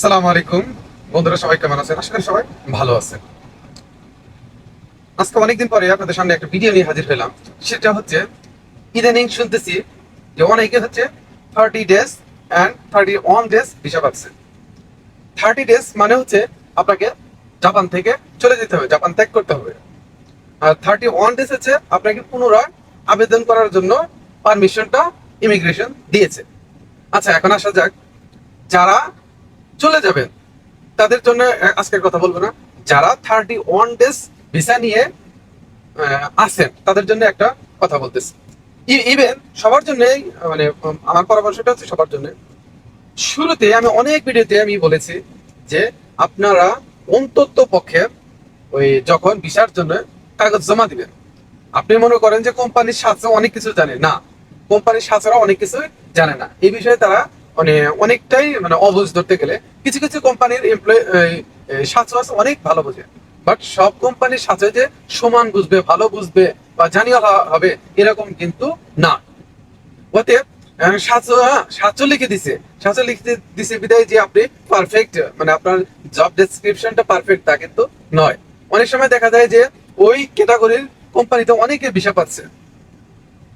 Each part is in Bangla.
আসসালামু আলাইকুম বন্ধুরা, সবাই কেমন আছেন? আশা করি সবাই ভালো আছেন। আজকে অনেকদিন পরে আপনাদের সামনে একটা ভিডিও নিয়ে হাজির হলাম। সেটা হচ্ছে, ইদানিং শুনতেছি যে অনেকে হচ্ছে 30 ডেজ অ্যান্ড 31 ডেজ ভিসা পাচ্ছে। 30 ডেজ মানে হচ্ছে আপনাকে জাপান থেকে চলে যেতে হবে, জাপান ত্যাগ করতে হবে। আর 31 ডেজ হচ্ছে আপনাকে পুনরায় আবেদন করার জন্য পারমিশনটা ইমিগ্রেশন দিয়েছে। আচ্ছা, এখন আসা যাক, যারা চলে যাবেন তাদের জন্য আজকের কথা বলবো না। যারা 31 ডেজ ভিসা নিয়ে আছেন তাদের জন্য একটা কথা বলতেছি। ইভেন সবার জন্যই, মানে আমার পরামর্শটা হচ্ছে সবার জন্য। শুরুতে আমি অনেক ভিডিওতে আমি বলেছি যে আপনারা অন্তত পক্ষে ওই যখন ভিসার জন্য কাগজ জমা দিবেন, আপনি মনে করেন যে কোম্পানির সাথে অনেক কিছু জানে না, কোম্পানির সাথেরা অনেক কিছু জানে না এই বিষয়ে। তারা মানে অনেকটাই মানে অবুঝ ধরতে গেলে কিছু কিছু কোম্পানির এমপ্লয় সাথে আছে অনেক ভালো বোঝে, বাট সব কোম্পানির সাথে যে সমান বুঝবে, ভালো বুঝবে বা জানিয়ে হবে এরকম কিন্তু না। অতএব সাতশো লিখে দিছে, সাতশো লিখে দিছে বিদায় যে আপনি পারফেক্ট, মানে আপনার জব ডেসক্রিপশনটা পারফেক্ট তা কিন্তু নয়। অনেক সময় দেখা যায় যে ওই ক্যাটাগরির কোম্পানিতে অনেকে ভিসা পাচ্ছে,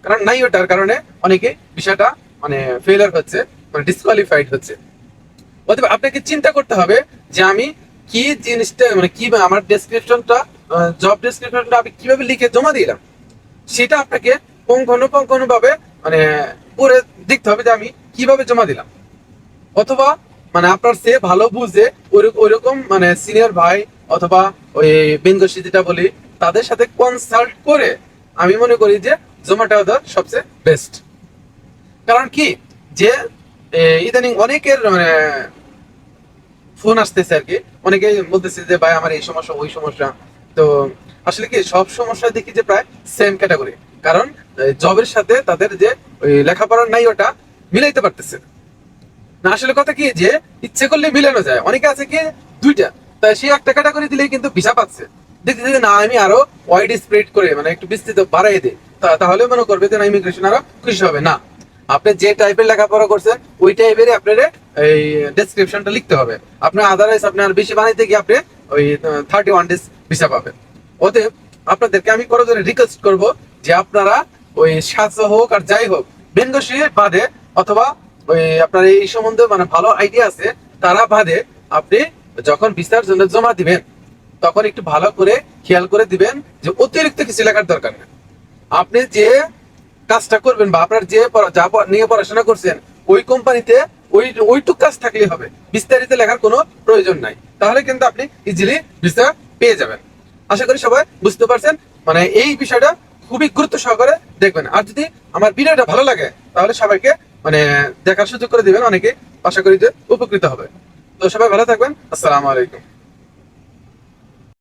কারণ নাই ওটার কারণে অনেকে বিষয়টা মানে ফেলার হচ্ছে, মানে ডিসকোয়ালিফাইড হচ্ছে। অতএব আপনাকে চিন্তা করতে হবে যে আমি কি জিনিসটা, মানে কি আমার ডেসক্রিপশনটা, জব ডেসক্রিপশনটা আমি কিভাবে লিখে জমা দিলাম, সেটা আপনাকে পুঙ্খানুপুঙ্খানু ভাবে মানে পড়ে দেখতে হবে যে আমি কিভাবে জমা দিলাম। অথবা মানে আপনার সে ভালো বুঝে ওইরকম মানে সিনিয়র ভাই অথবা ওই বেঙ্গসি যেটা বলি তাদের সাথে কনসাল্ট করে আমি মনে করি যে জোম্যাটো দেওয়া সবচেয়ে বেস্ট। কারণ কি, যে ইদানিং অনেকের মানে ফোন আসতেছে আর কি, অনেকে বলতেছে যে ভাই আমার এই সমস্যা ওই সমস্যা। তো আসলে কি সব সমস্যা দেখি যে প্রায় সেম ক্যাটাগরি, কারণ জবের সাথে তাদের যে ওই লেখাপড়ার নাই ওটা মিলাইতে পারতেছে না। আসলে কথা কি, যে ইচ্ছে করলে মিলানো যায়, অনেকে আছে কি দুইটা, তাই সে একটা ক্যাটাগরি দিলেই কিন্তু ভিসা পাচ্ছে। দেখতে না আমি আরো ওয়াইড স্প্রেড করে মানে একটু বিস্তৃত বাড়াই দিই, তাহলে মনে করবে যে না ইমিগ্রেশন আরো খুশি হবে না। আপনি যে টাইপের লেখাপড়া করছেন ওই টাইপের আপনার এই ডেসক্রিপশনটা লিখতে হবে। আপনার আদারওয়াইজ আপনি আর বেশি বানাইতে গিয়ে আপনি ওই 31 ডেজ ভিসা পাবেন। অতএব আপনাদেরকে আমি কোনো ধরনের রিকোয়েস্ট করবো যে আপনারা ওই সাজো হোক আর যাই হোক বেঙ্গসি বাদে, অথবা ওই আপনার এই সম্বন্ধে মানে ভালো আইডিয়া আছে তারা বাদে, আপনি যখন ভিসার জন্য জমা দিবেন তখন একটু ভালো করে খেয়াল করে দিবেন যে অতিরিক্ত কিছু লেখার দরকার নেই। আপনি যে কাজটা করবেন বা আপনার যে যা নিয়ে পড়াশোনা করছেন ওই কোম্পানিতে ওইটুক কাজ থাকলেই হবে, বিস্তারিত লেখার কোনো প্রয়োজন নাই। তাহলে কিন্তু আপনি ইজিলি ভিসা পেয়ে যাবেন। আশা করি সবাই বুঝতে পারছেন, মানে এই বিষয়টা খুবই গুরুত্ব সহকারে দেখবেন। আর যদি আমার ভিডিওটা ভালো লাগে তাহলে সবাইকে মানে দেখার সুযোগ করে দিবেন, অনেকে আশা করি যে উপকৃত হবে। তো সবাই ভালো থাকবেন। আসসালামু আলাইকুম।